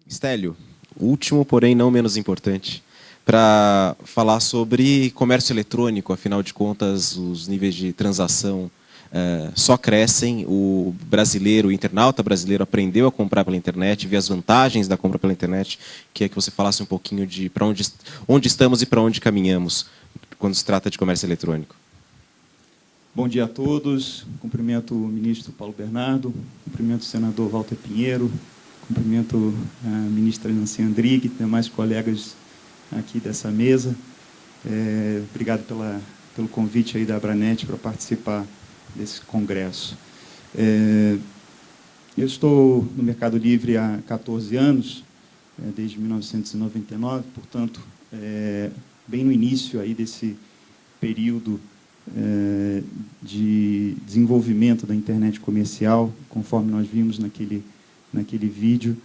Stélio, último, porém não menos importante, para falar sobre comércio eletrônico. Afinal de contas, os níveis de transação só crescem. O brasileiro, o internauta brasileiro aprendeu a comprar pela internet, vê as vantagens da compra pela internet. Queria que você falasse um pouquinho de para onde estamos e para onde caminhamos quando se trata de comércio eletrônico. Bom dia a todos. Cumprimento o ministro Paulo Bernardo, cumprimento o senador Walter Pinheiro, cumprimento a ministra Nancy Andrighi e demais colegas aqui dessa mesa. Obrigado pelo convite aí da Abranet para participar desse congresso. Eu estou no Mercado Livre há 14 anos, desde 1999, portanto, bem no início aí desse período de desenvolvimento da internet comercial, conforme nós vimos naquele vídeo.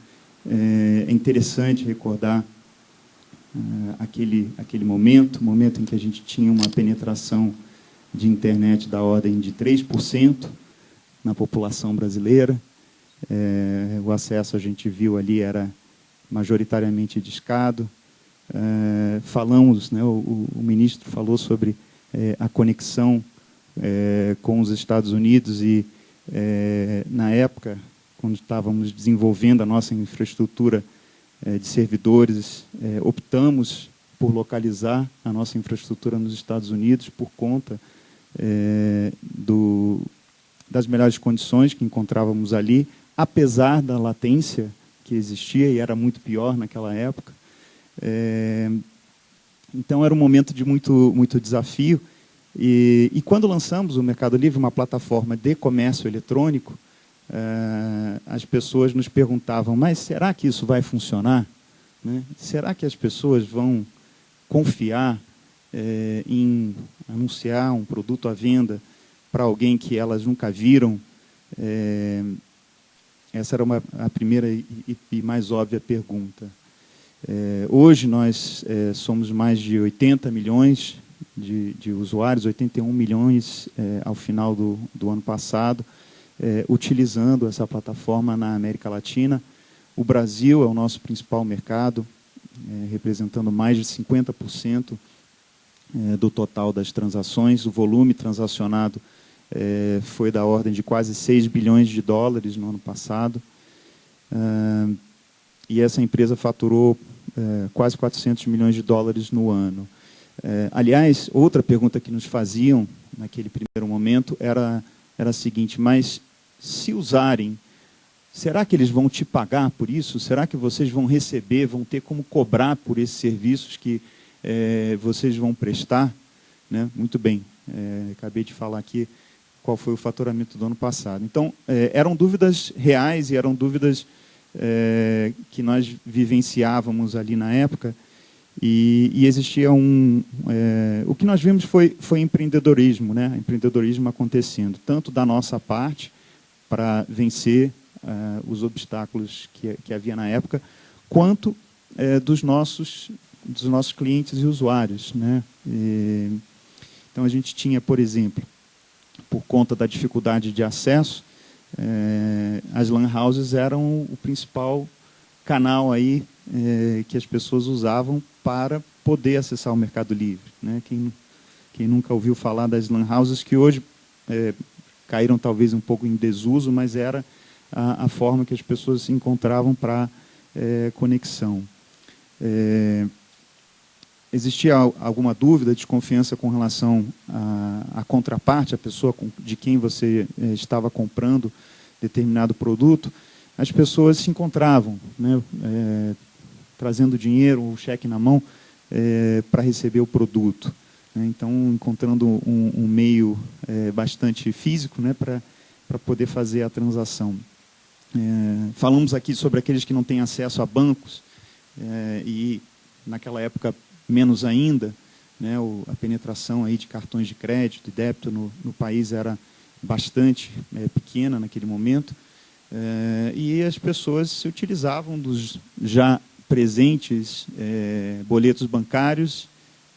É interessante recordar aquele momento em que a gente tinha uma penetração de internet da ordem de 3% na população brasileira. O acesso, a gente viu ali, era majoritariamente discado. Falamos, né, o ministro falou sobre a conexão com os Estados Unidos e, na época, quando estávamos desenvolvendo a nossa infraestrutura de servidores, optamos por localizar a nossa infraestrutura nos Estados Unidos por conta das melhores condições que encontrávamos ali, apesar da latência que existia, e era muito pior naquela época. Então, era um momento de muito desafio. E quando lançamos o Mercado Livre, uma plataforma de comércio eletrônico, as pessoas nos perguntavam, mas será que isso vai funcionar? Né? Será que as pessoas vão confiar em anunciar um produto à venda para alguém que elas nunca viram? Essa era a primeira e mais óbvia pergunta. Hoje nós somos mais de 80 milhões de usuários, 81 milhões ao final do ano passado, utilizando essa plataforma na América Latina. O Brasil é o nosso principal mercado, representando mais de 50% do total das transações. O volume transacionado foi da ordem de quase 6 bilhões de dólares no ano passado. E essa empresa faturou quase 400 milhões de dólares no ano. Aliás, outra pergunta que nos faziam naquele primeiro momento era a seguinte: mas se usarem, será que eles vão te pagar por isso? Será que vocês vão receber, vão ter como cobrar por esses serviços que vocês vão prestar? Né? Muito bem, acabei de falar aqui qual foi o faturamento do ano passado. Então, eram dúvidas reais e eram dúvidas que nós vivenciávamos ali na época, e existia o que nós vimos foi empreendedorismo, né? Empreendedorismo acontecendo, tanto da nossa parte, para vencer os obstáculos que havia na época, quanto dos nossos clientes e usuários, né? Então, a gente tinha, por exemplo, por conta da dificuldade de acesso, as LAN houses eram o principal canal aí, que as pessoas usavam para poder acessar o Mercado Livre. Né? Quem nunca ouviu falar das LAN houses, que hoje caíram talvez um pouco em desuso, mas era a forma que as pessoas se encontravam para conexão. Existia alguma dúvida, desconfiança com relação à contraparte, a pessoa de quem você estava comprando determinado produto? As pessoas se encontravam, né, trazendo dinheiro, o cheque na mão, para receber o produto. Né? Então, encontrando um meio bastante físico, né, para poder fazer a transação. Falamos aqui sobre aqueles que não têm acesso a bancos, e naquela época menos ainda, né, a penetração aí de cartões de crédito e débito no país era bastante pequena naquele momento, e as pessoas se utilizavam dos já presentes boletos bancários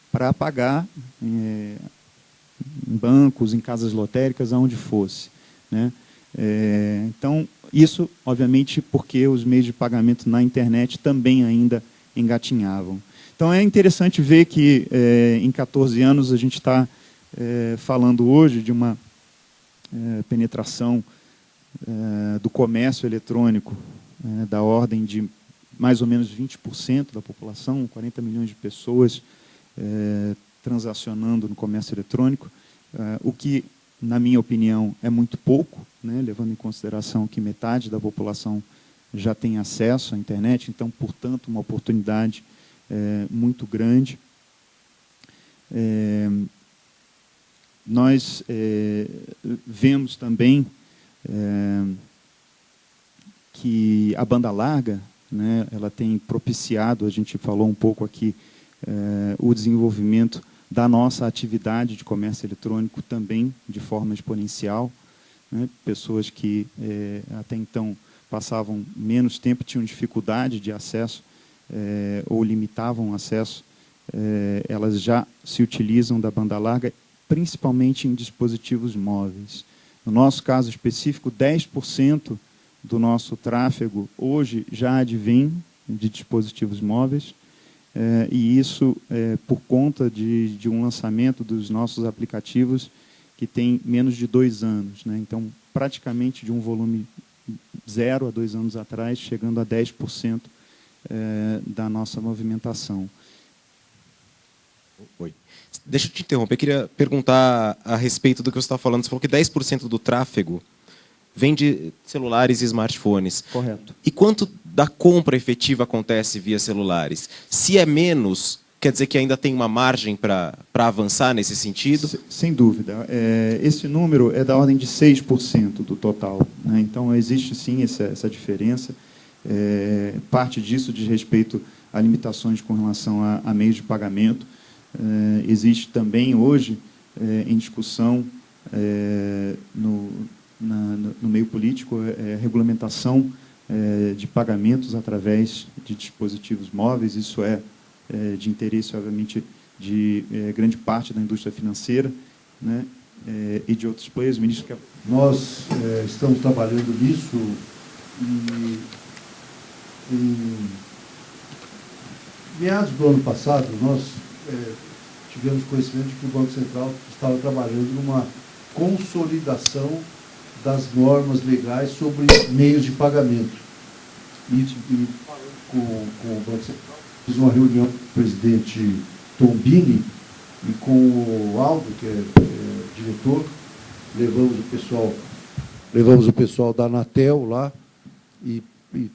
para pagar em bancos, em casas lotéricas, aonde fosse. Né? Então, isso, obviamente, porque os meios de pagamento na internet também ainda engatinhavam. Então, é interessante ver que, em 14 anos, a gente está falando hoje de uma penetração do comércio eletrônico da ordem de mais ou menos 20% da população, 40 milhões de pessoas transacionando no comércio eletrônico, o que, na minha opinião, é muito pouco, né, levando em consideração que metade da população já tem acesso à internet, então, portanto, uma oportunidade muito grande. Nós vemos também que a banda larga, né, ela tem propiciado, a gente falou um pouco aqui, o desenvolvimento da nossa atividade de comércio eletrônico também de forma exponencial, né, pessoas que até então passavam menos tempo, tinham dificuldade de acesso ou limitavam o acesso, elas já se utilizam da banda larga, principalmente em dispositivos móveis. No nosso caso específico, 10% do nosso tráfego hoje já advém de dispositivos móveis, e isso por conta de um lançamento dos nossos aplicativos que tem menos de 2 anos, né? Então, praticamente de um volume 0 a 2 anos atrás, chegando a 10% da nossa movimentação. Oi. Deixa eu te interromper, eu queria perguntar a respeito do que você está falando. Você falou que 10% do tráfego vem de celulares e smartphones. Correto. E quanto da compra efetiva acontece via celulares? Se é menos, quer dizer que ainda tem uma margem para avançar nesse sentido? Sem dúvida. Esse número é da ordem de 6% do total, né? Então, existe sim essa diferença. Parte disso diz respeito a limitações com relação a meios de pagamento. Existe também hoje em discussão no meio político regulamentação de pagamentos através de dispositivos móveis. Isso é de interesse, obviamente, de grande parte da indústria financeira, né, e de outros players. Ministro, quer... Nós estamos trabalhando nisso e em meados do ano passado nós tivemos conhecimento de que o Banco Central estava trabalhando numa consolidação das normas legais sobre meios de pagamento. E com o Banco Central, fiz uma reunião com o presidente Tombini e com o Aldo, que é diretor, levamos o pessoal da Anatel lá e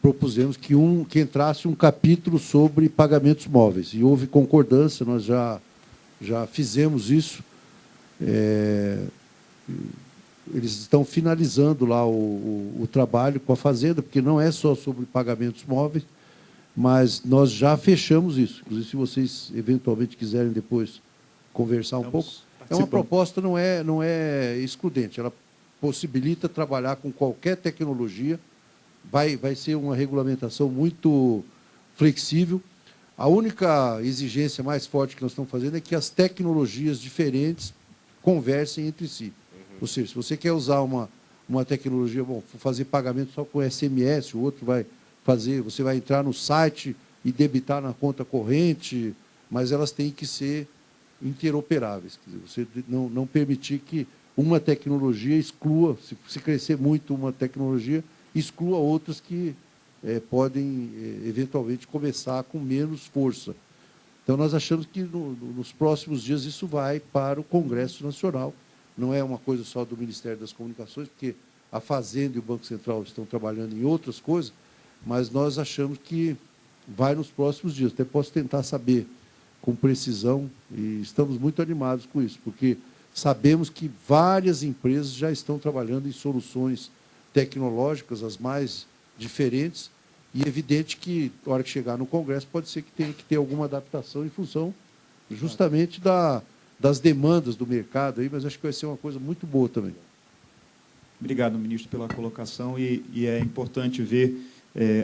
propusemos que entrasse um capítulo sobre pagamentos móveis. E houve concordância, nós já fizemos isso. Eles estão finalizando lá o trabalho com a Fazenda, porque não é só sobre pagamentos móveis, mas nós já fechamos isso. Inclusive, se vocês eventualmente quiserem depois conversar um pouco, é uma proposta, não é excludente, ela possibilita trabalhar com qualquer tecnologia, vai ser uma regulamentação muito flexível. A única exigência mais forte que nós estamos fazendo é que as tecnologias diferentes conversem entre si. Ou seja, se você quer usar uma tecnologia, fazer pagamento só com SMS, o outro você vai entrar no site e debitar na conta corrente, mas elas têm que ser interoperáveis. Quer dizer, você não permitir que uma tecnologia exclua, se crescer muito uma tecnologia, exclua outras que podem, eventualmente, começar com menos força. Então, nós achamos que nos próximos dias isso vai para o Congresso Nacional. Não é uma coisa só do Ministério das Comunicações, porque a Fazenda e o Banco Central estão trabalhando em outras coisas, mas nós achamos que vai nos próximos dias. Até posso tentar saber com precisão, e estamos muito animados com isso, porque sabemos que várias empresas já estão trabalhando em soluções tecnológicas, as mais diferentes, e é evidente que, na hora que chegar no Congresso, pode ser que tenha que ter alguma adaptação em função justamente das demandas do mercado, mas acho que vai ser uma coisa muito boa também. Obrigado, ministro, pela colocação, e é importante ver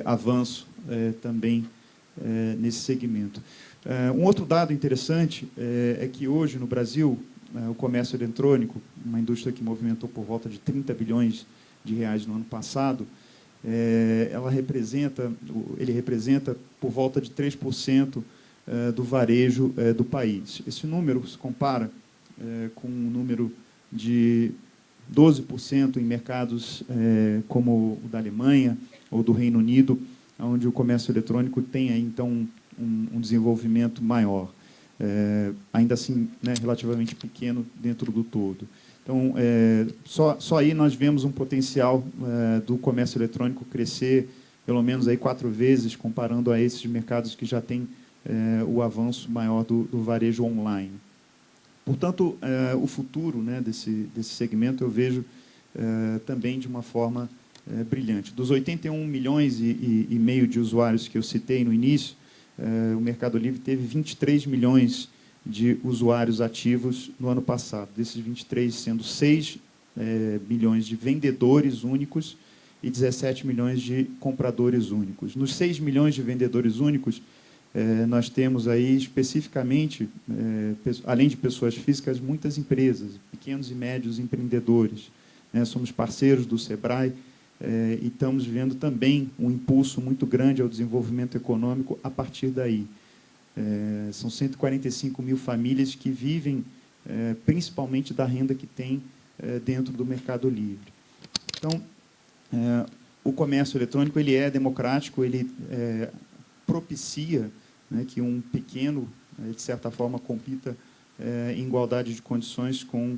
avanço também nesse segmento. Um outro dado interessante é que hoje, no Brasil, o comércio eletrônico, uma indústria que movimentou por volta de 30 bilhões de reais no ano passado, ele representa por volta de 3% do varejo do país. Esse número se compara com um número de 12% em mercados como o da Alemanha ou do Reino Unido, onde o comércio eletrônico tem aí, então um desenvolvimento maior. Ainda assim, né, relativamente pequeno dentro do todo. Então, só aí nós vemos um potencial do comércio eletrônico crescer pelo menos aí 4 vezes, comparando a esses mercados que já têm o avanço maior do varejo online. Portanto, o futuro, né, desse segmento eu vejo também de uma forma brilhante. Dos 81 milhões e meio de usuários que eu citei no início, o Mercado Livre teve 23 milhões de usuários ativos no ano passado. Desses 23, sendo 6 milhões de vendedores únicos e 17 milhões de compradores únicos. Nos 6 milhões de vendedores únicos, nós temos aí especificamente, além de pessoas físicas, muitas empresas, pequenos e médios empreendedores. Somos parceiros do Sebrae e estamos vendo também um impulso muito grande ao desenvolvimento econômico a partir daí. São 145 mil famílias que vivem principalmente da renda que tem dentro do Mercado Livre. Então, o comércio eletrônico ele é democrático, ele propicia, né, que um pequeno, de certa forma, compita em igualdade de condições com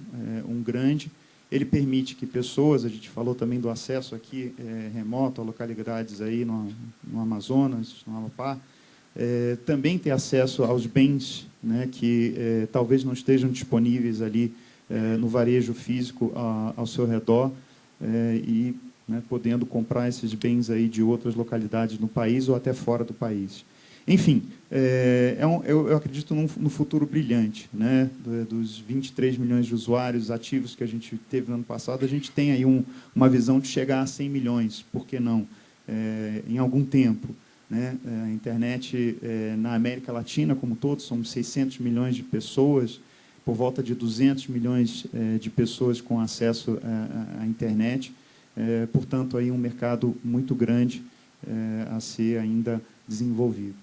um grande. Ele permite que pessoas, a gente falou também do acesso aqui remoto a localidades aí no Amazonas, no Amapá, também ter acesso aos bens, né, que talvez não estejam disponíveis ali no varejo físico ao seu redor, e né, podendo comprar esses bens aí de outras localidades no país ou até fora do país. Enfim, eu acredito no futuro brilhante, né, dos 23 milhões de usuários ativos que a gente teve no ano passado, a gente tem aí uma visão de chegar a 100 milhões, por que não, em algum tempo. Né? A internet na América Latina, como todos, somos 600 milhões de pessoas, por volta de 200 milhões de pessoas com acesso à internet, portanto, aí um mercado muito grande a ser ainda desenvolvido.